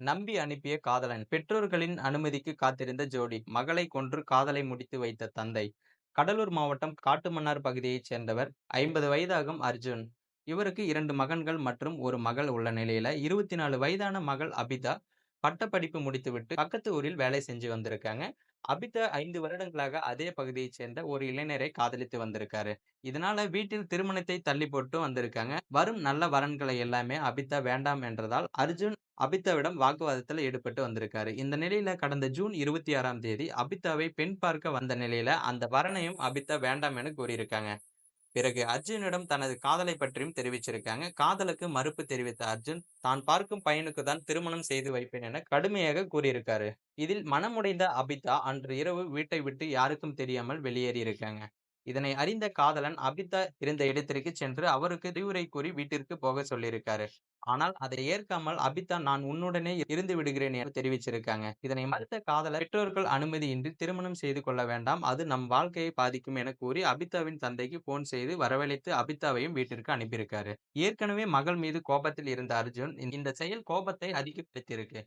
நம்பி அனுப்பிய காதலன். பெற்றோர்களின் அனுமதிக்கு காத்திருந்த ஜோடி. மகளை கொன்று காதலை முடித்து வைத்த தந்தை. கடலூர் மாவட்டம் காட்டுமன்னார் பகுதியைச் சேர்ந்தவர். 50 வயதாகும் அர்ஜுன். இவருக்கு 2 மகன்கள் மற்றும் ஒரு மகள் உள்ள நிலையில 24 வயதான மகள் அபிதா பட்டப்படிப்பு முடித்துவிட்டு பக்கத்து ஊரில் வேலை செஞ்சு வந்திருக்காங்க. அபிதா 5 வருடங்களாக அதே பகுதியைச் சேர்ந்த ஒரு இளைஞரை காதலித்து வந்திருக்காரு. இதனால வீட்டில் திருமணத்தை தள்ளி போட்டு வந்திருக்காங்க. வரும் நல்ல வரன்களை எல்லாமே அபிதா வேண்டாம் என்றதால் அர்ஜுன் அபிதாவிடம் வாக்குவாதத்துல ஈடுபட்டு வந்திருக்காரு. இந்த நிலையில கடந்த ஜூன் 26ஆம் தேதி அபிதாவை பெண் பார்க்க வந்த நிலையில அந்த வரனையும் அபிதா வேண்டாம் என கூறியிருக்காங்க. பிறகு அர்ஜுனிடம் தனது காதலை பற்றியும் தெரிவிச்சிருக்காங்க. காதலுக்கு மறுப்பு தெரிவித்த அர்ஜுன் தான் பார்க்கும் பையனுக்கு தான் திருமணம் செய்து வைப்பேன் என கடுமையாக கூறியிருக்காரு. இதில் மனமுடைந்த அபிதா அன்று இரவு வீட்டை விட்டு யாருக்கும் தெரியாமல் வெளியேறியிருக்காங்க. இதனை அறிந்த காதலன் அபிதா இருந்த இடத்திற்கு சென்று அவருக்கு அறிவுரை கூறி வீட்டிற்கு போக சொல்லியிருக்காரு. ஆனால் அதை ஏற்காமல் அபிதா நான் உன்னுடனே இருந்து விடுகிறேன் என தெரிவிச்சிருக்காங்க. இதனை மறுத்த காதலர் பெற்றோர்கள் அனுமதியின்றி திருமணம் செய்து கொள்ள வேண்டாம், அது நம் வாழ்க்கையை பாதிக்கும் என கூறி அபிதாவின் தந்தைக்கு போன் செய்து வரவழைத்து அபிதாவையும் வீட்டிற்கு அனுப்பியிருக்காரு. ஏற்கனவே மகள் மீது கோபத்தில் இருந்த அர்ஜுன் இந்த செயல் கோபத்தை அதிகப்படுத்தியிருக்கு.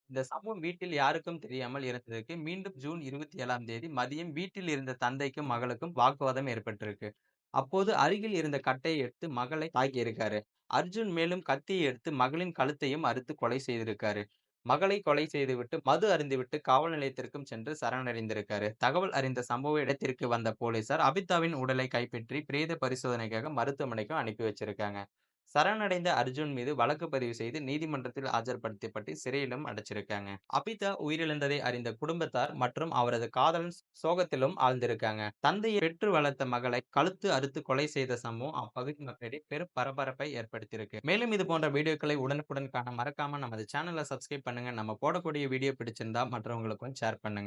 இந்த சம்பவம் வீட்டில் யாருக்கும் தெரியாமல் இருந்ததற்கு மீண்டும் ஜூன் 27ஆம் தேதி மதியம் வீட்டில் இருந்த தந்தைக்கும் மகளுக்கும் வாக்குவாதம் ஏற்பட்டிருக்கு. அப்போது அருகில் இருந்த கட்டையை எடுத்து மகளை தாக்கியிருக்காரு. அர்ஜுன் மேலும் கத்தியை எடுத்து மகளின் கழுத்தையும் அறுத்து கொலை செய்திருக்காரு. மகளை கொலை செய்துவிட்டு மது அருந்திவிட்டு காவல் நிலையத்திற்கும் சென்று சரணடைந்திருக்காரு. தகவல் அறிந்த சம்பவ இடத்திற்கு வந்த போலீசார் அபிதாவின் உடலை கைப்பற்றி பிரேத பரிசோதனைக்காக மருத்துவமனைக்கு அனுப்பி வச்சிருக்காங்க. சரணடைந்த அர்ஜுன் மீது வழக்கு பதிவு செய்து நீதிமன்றத்தில் ஆஜர்படுத்தப்பட்டு சிறையிலும் அடைச்சிருக்காங்க. அபிதா உயிரிழந்ததை அறிந்த குடும்பத்தார் மற்றும் அவரது காதலன் சோகத்திலும் ஆழ்ந்திருக்காங்க. தந்தையை பெற்று வளர்த்த மகளை கழுத்து அறுத்து கொலை செய்த சம்பவம் அப்பகுதி மக்களிடையே பெரும் பரபரப்பை ஏற்படுத்தியிருக்கு. மேலும் இது போன்ற வீடியோக்களை உடனுக்குடன் காண மறக்காம நமது சேனலை சப்ஸ்கிரைப் பண்ணுங்க. நம்ம போடக்கூடிய வீடியோ பிடிச்சிருந்தா மற்றவங்களுக்கும் ஷேர் பண்ணுங்க.